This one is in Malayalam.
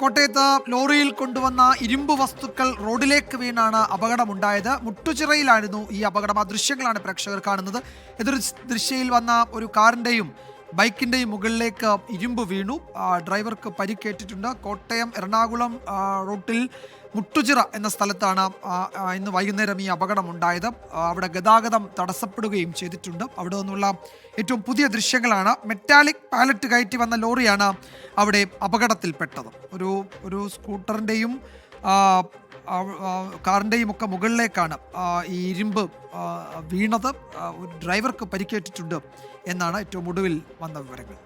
കോട്ടയത്ത് ലോറിയിൽ കൊണ്ടുവന്ന ഇരുമ്പ് വസ്തുക്കൾ റോഡിലേക്ക് വീണാണ് അപകടമുണ്ടായത്. മുട്ടുചിറയിലായിരുന്നു ഈ അപകടം. ആ ദൃശ്യങ്ങളാണ് പ്രേക്ഷകർ കാണുന്നത്. എതിർ ദിശയിൽ വന്ന ഒരു കാറിൻ്റെയും ബൈക്കിൻ്റെയും മുകളിലേക്ക് ഇരുമ്പ് വീണു. ഡ്രൈവർക്ക് പരിക്കേറ്റിട്ടുണ്ട്. കോട്ടയം എറണാകുളം റൂട്ടിൽ മുട്ടുചിറ എന്ന സ്ഥലത്താണ് ഇന്ന് വൈകുന്നേരം ഈ അപകടമുണ്ടായത്. അവിടെ ഗതാഗതം തടസ്സപ്പെടുകയും ചെയ്തിട്ടുണ്ട്. അവിടെ നിന്നുള്ള ഏറ്റവും പുതിയ ദൃശ്യങ്ങളാണ്. മെറ്റാലിക് പാലറ്റ് കയറ്റി വന്ന ലോറിയാണ് അവിടെ അപകടത്തിൽപ്പെട്ടത്. ഒരു സ്കൂട്ടറിൻ്റെയും കാറിൻ്റെയും ഒക്കെ മുകളിലേക്കാണ് ഈ ഇരുമ്പ് വീണത്. ഒരു ഡ്രൈവർക്ക് പരിക്കേറ്റിട്ടുണ്ട് എന്നാണ് ഏറ്റവും ഒടുവിൽ വന്ന വിവരങ്ങൾ.